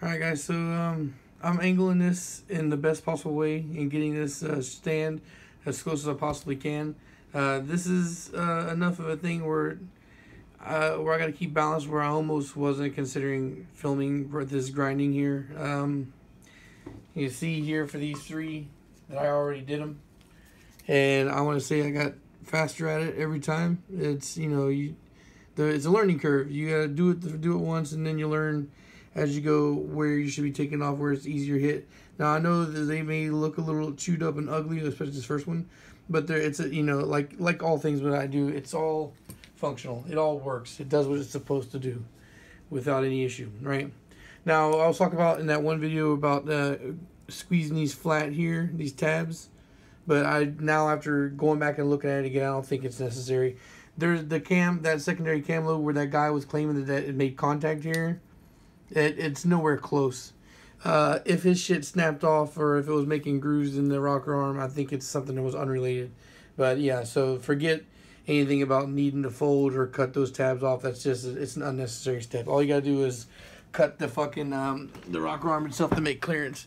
Alright guys, so I'm angling this in the best possible way and getting this stand as close as I possibly can. This is enough of a thing where I got to keep balance, where I almost wasn't considering filming for this grinding here. You see here for these three that I already did them, and I want to say I got faster at it every time. It's it's a learning curve. You gotta do it once, and then you learn as you go where you should be taking off, where it's easier hit. Now I know that they may look a little chewed up and ugly, especially this first one, but it's a, like all things that I do, it's all functional. It all works. It does what it's supposed to do without any issue, right? Now I was talking about in that one video about squeezing these flat here, these tabs, but after going back and looking at it again, I don't think it's necessary. There's that secondary cam lobe where that guy was claiming that it made contact here. It's nowhere close. If his shit snapped off or if it was making grooves in the rocker arm, I think it's something that was unrelated. But yeah, so forget anything about needing to fold or cut those tabs off. It's an unnecessary step. All you gotta do is cut the fucking the rocker arm itself to make clearance.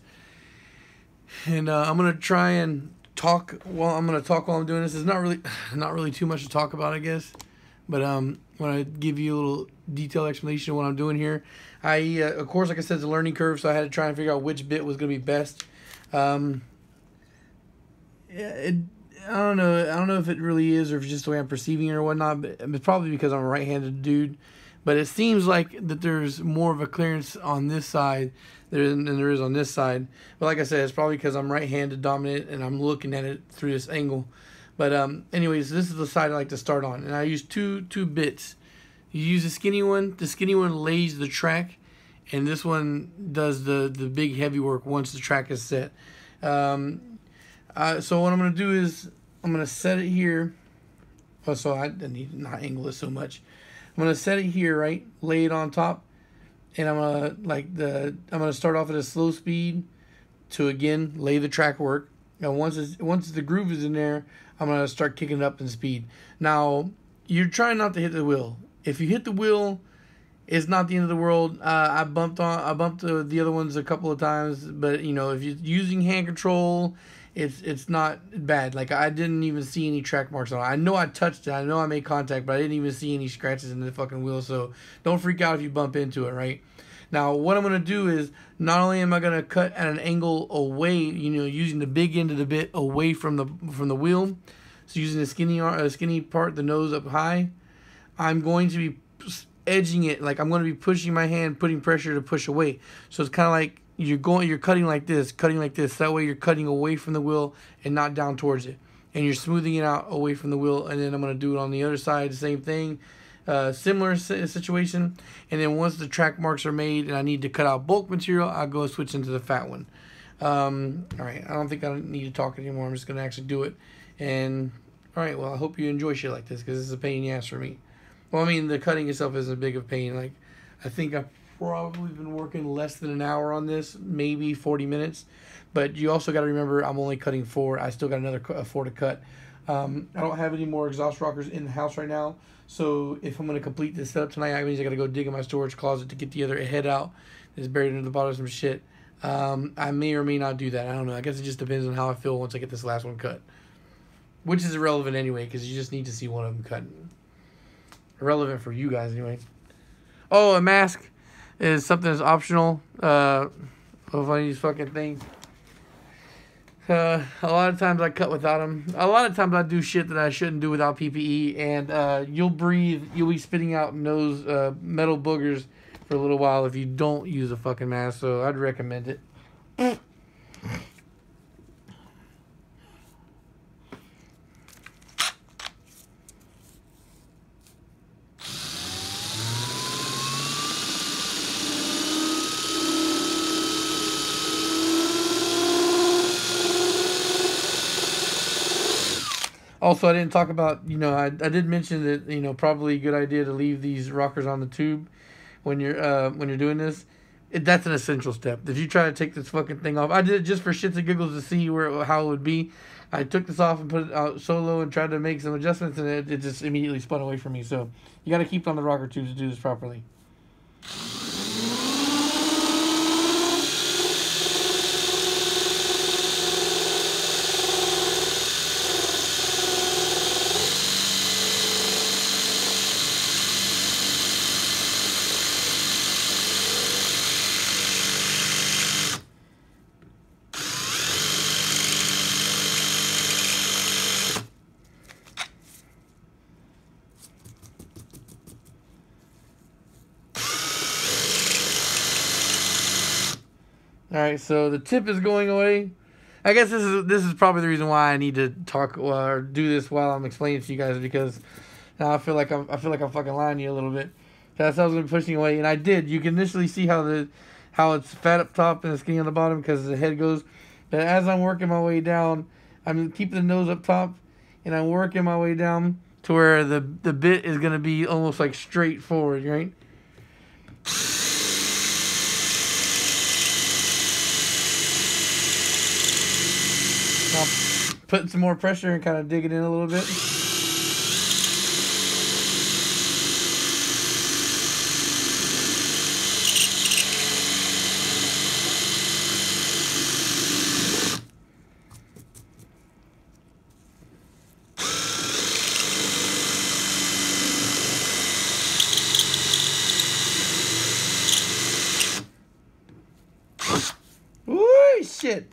And I'm gonna try and talk while I'm doing this. It's not really too much to talk about, I guess. But when I give you a little detailed explanation of what I'm doing here, of course, like I said, it's a learning curve, so I had to try and figure out which bit was going to be best. I don't know if it really is or if it's just the way I'm perceiving it or whatnot, but it's probably because I'm a right-handed dude. But it seems like that there's more of a clearance on this side than there is on this side. But like I said, it's probably because I'm right-handed dominant and I'm looking at it through this angle. But anyways, this is the side I like to start on, and I use two bits. You use the skinny one. The skinny one lays the track, and this one does the big heavy work once the track is set. So what I'm gonna do is I'm gonna set it here. Oh, so I need to not angle it so much. I'm gonna set it here, right? Lay it on top, and I'm gonna start off at a slow speed to again lay the track work. Now once the groove is in there, I'm gonna start kicking it up in speed. Now you're trying not to hit the wheel. If you hit the wheel, it's not the end of the world. I bumped the other ones a couple of times, but if you're using hand control, it's not bad. Like I didn't even see any track marks on it. I know I touched it. I know I made contact, but I didn't even see any scratches in the fucking wheel. So don't freak out if you bump into it, right? Now what I'm gonna do is not only am I gonna cut at an angle away, using the big end of the bit away from the wheel, so using the skinny part, the nose up high, I'm going to be edging it, like I'm going to be pushing my hand, putting pressure to push away. So it's kind of like you're cutting like this. That way you're cutting away from the wheel and not down towards it, and you're smoothing it out away from the wheel. And then I'm going to do it on the other side, the same thing. Similar situation. And then once the track marks are made and I need to cut out bulk material, I'll go switch into the fat one. Alright, I don't think I need to talk anymore. I'm just going to actually do it. And alright, well, I hope you enjoy shit like this, because this is a pain in the ass for me. Well, I mean, the cutting itself isn't big of a pain. Like, I think I've probably been working less than an hour on this, maybe 40 minutes. But you also got to remember, I'm only cutting 4. I still got another 4 to cut. I don't have any more exhaust rockers in the house right now. So if I'm going to complete this setup tonight, that means I got to go dig in my storage closet to get the other head out. It's buried under the bottom of some shit. I may or may not do that. I don't know. I guess it just depends on how I feel once I get this last one cut. Which is irrelevant anyway, because you just need to see one of them cut. Irrelevant for you guys anyway. Oh, a mask is something that's optional. Of one of these fucking things. A lot of times I cut without them. A lot of times I do shit that I shouldn't do without PPE, and you'll be spitting out metal boogers for a little while if you don't use a fucking mask. So I'd recommend it. Also, I didn't talk about, I did mention that, probably a good idea to leave these rockers on the tube when you're doing this. That's an essential step. If you try to take this fucking thing off, I did it just for shits and giggles to see how it would be. I took this off and put it out solo and tried to make some adjustments, and it just immediately spun away from me. So you got to keep on the rocker tubes to do this properly. All right, so the tip is going away. I guess this is probably the reason why I need to talk or do this while I'm explaining to you guys, because now I feel like I'm fucking lying to you a little bit. That's how I was gonna be pushing away, and I did. You can initially see how it's fat up top and skinny on the bottom because the head goes. But as I'm working my way down, I'm keeping the nose up top, and I'm working my way down to where the bit is gonna be almost like straight forward, right? Now, putting some more pressure and kind of digging in a little bit. Ooh, shit.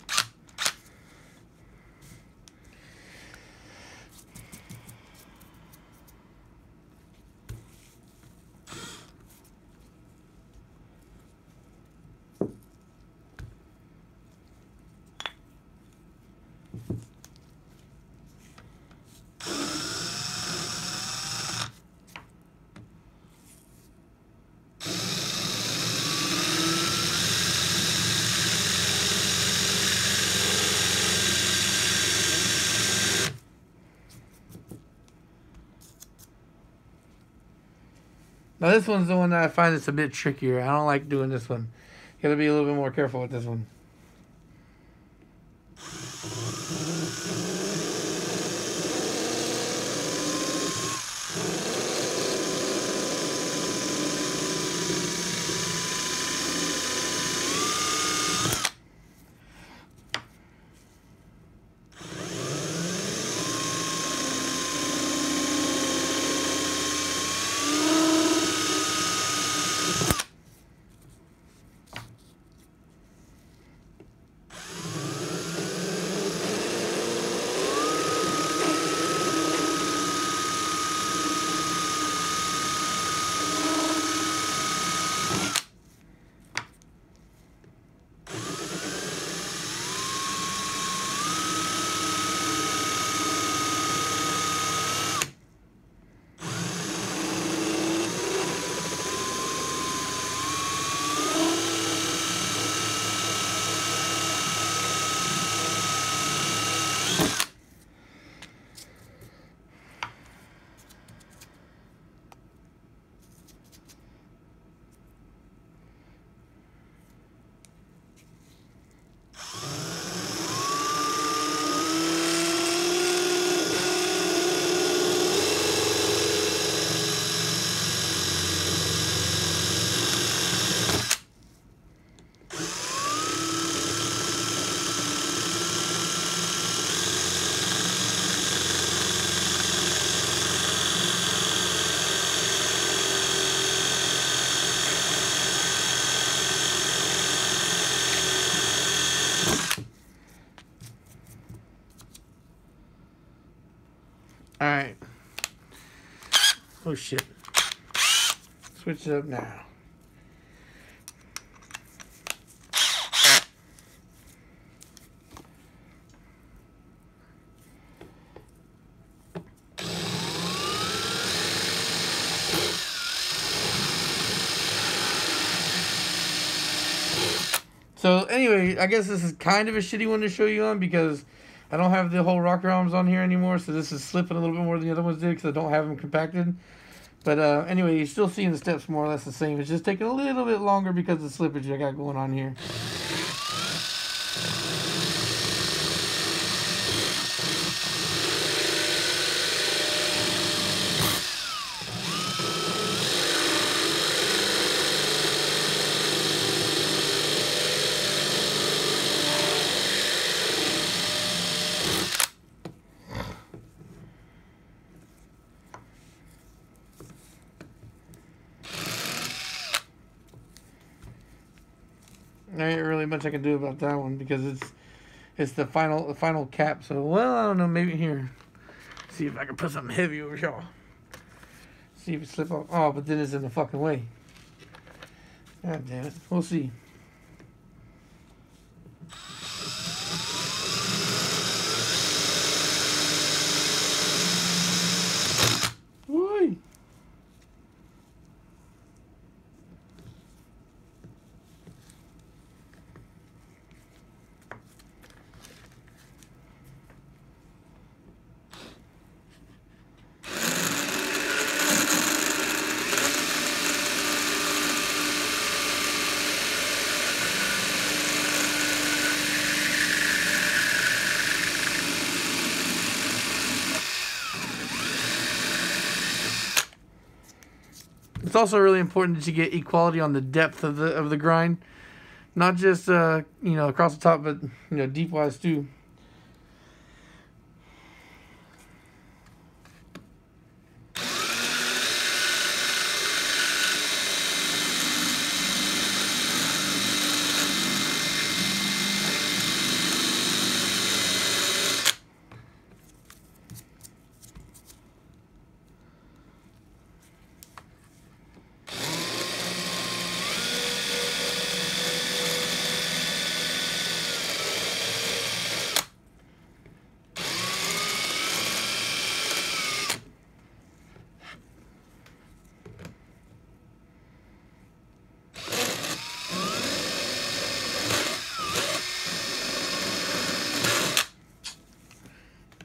Now this one's the one that I find it's a bit trickier. I don't like doing this one. Gotta be a little bit more careful with this one. Alright. Oh shit. Switch it up now. So anyway, I guess this is kind of a shitty one to show you on because I don't have the whole rocker arms on here anymore, so this is slipping a little bit more than the other ones did because I don't have them compacted. But anyway, you're still seeing the steps more or less the same. It's just taking a little bit longer because of the slippage I got going on here. There ain't really much I can do about that one because it's the final cap. So well, I don't know. Maybe here, see if I can put something heavy over here. See if it slip off. Oh, but then it's in the fucking way. God damn it. We'll see. It's also really important that you get equality on the depth of the grind, not just you know, across the top, but you know, deep wise too.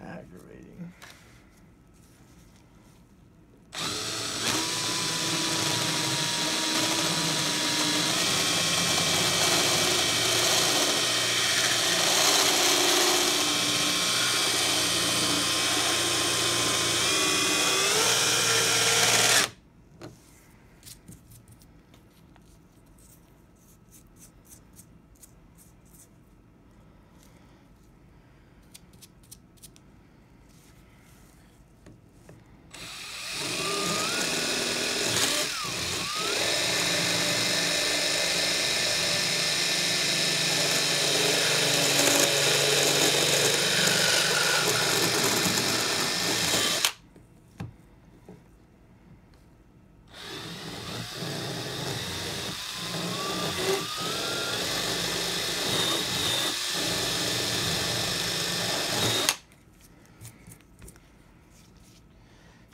Aggravating.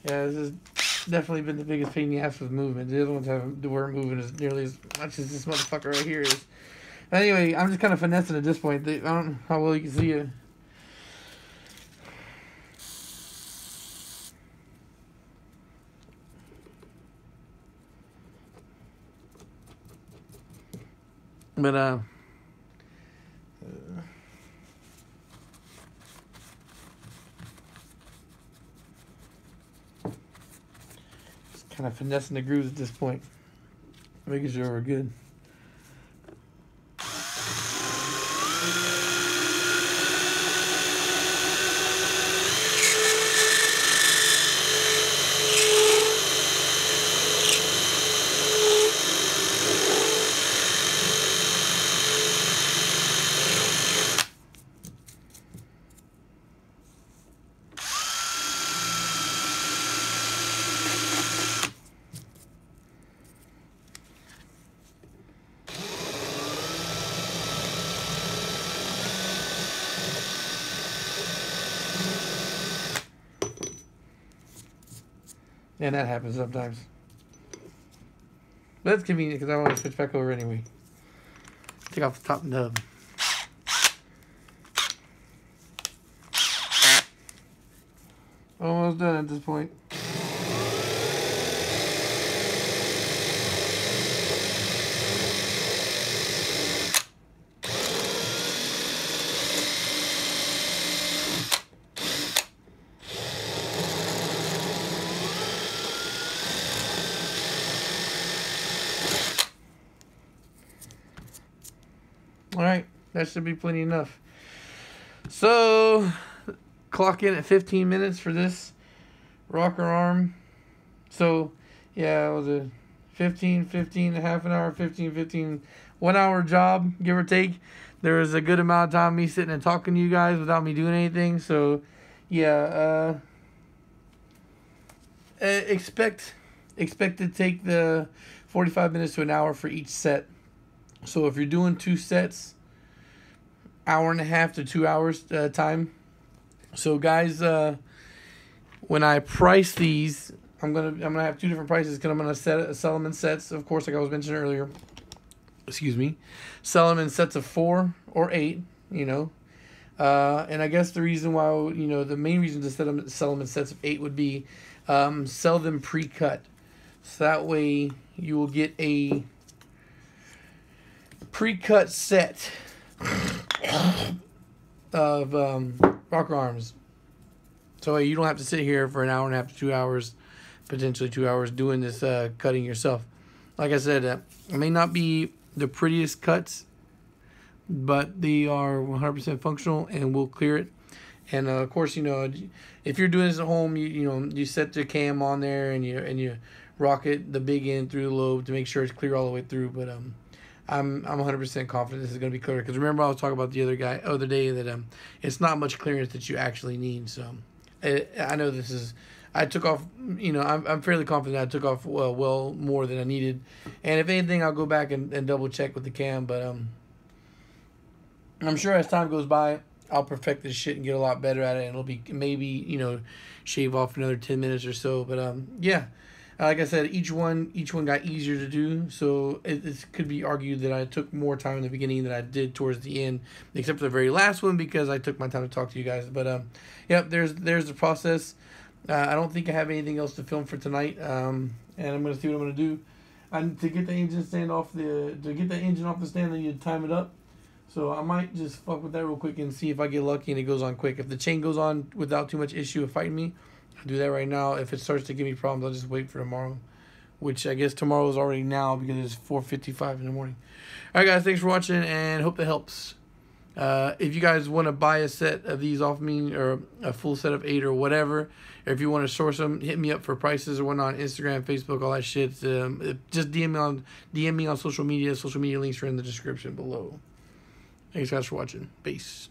Yeah, this has definitely been the biggest pain in the ass with movement. The other ones weren't moving as nearly as much as this motherfucker right here is. Anyway, I'm just kind of finessing at this point. I don't know how well you can see it. But just kind of finessing the grooves at this point, making sure we're good. And that happens sometimes. But that's convenient because I want to switch back over anyway. Take off the top nub. Almost done at this point. Alright, that should be plenty enough. So, clock in at 15 minutes for this rocker arm. So, yeah, it was a 15, half an hour, 15, 1 hour job, give or take. There was a good amount of time me sitting and talking to you guys without me doing anything. So, yeah, expect to take the 45 minutes to an hour for each set. So if you're doing 2 sets, 1.5 to 2 hours time. So guys, when I price these, I'm gonna have 2 different prices because I'm gonna sell them in sets. Of course, like I was mentioning earlier. Excuse me, sell them in sets of 4 or 8. You know, and I guess the reason why, you know, the main reason to sell them in sets of 8 would be sell them pre-cut. So that way you will get a pre-cut set of rocker arms. So you don't have to sit here for 1.5 to 2 hours potentially 2 hours doing this cutting yourself. Like I said, it may not be the prettiest cuts, but they are 100% functional and will clear it. And of course, you know, if you're doing this at home, you set the cam on there and you rock it the big end through the lobe to make sure it's clear all the way through. But I'm 100% confident this is going to be clear, because remember I was talking about the other day that it's not much clearance that you actually need. So I know this is. I took off, you know, I'm fairly confident I took off well more than I needed. And if anything, I'll go back and double check with the cam. But I'm sure as time goes by, I'll perfect this shit and get a lot better at it. And it'll be maybe, you know, shave off another 10 minutes or so. But yeah, like I said, each one got easier to do. So it could be argued that I took more time in the beginning than I did towards the end, except for the very last one, because I took my time to talk to you guys. But yep, there's the process. I don't think I have anything else to film for tonight, and I'm gonna see what I'm gonna do. To get the engine stand off the engine off the stand, I need to time it up. So I might just fuck with that real quick and see if I get lucky and it goes on quick. If the chain goes on without too much issue of fighting me, I'll do that right now. If it starts to give me problems, I'll just wait for tomorrow, which I guess tomorrow is already now because it's 4:55 in the morning. All right, guys, thanks for watching and hope that helps. If you guys want to buy a set of these off me, or a full set of 8 or whatever, or if you want to source them, hit me up for prices or whatnot on Instagram, Facebook, all that shit. Just DM me on social media. Social media links are in the description below. Thanks guys for watching. Peace.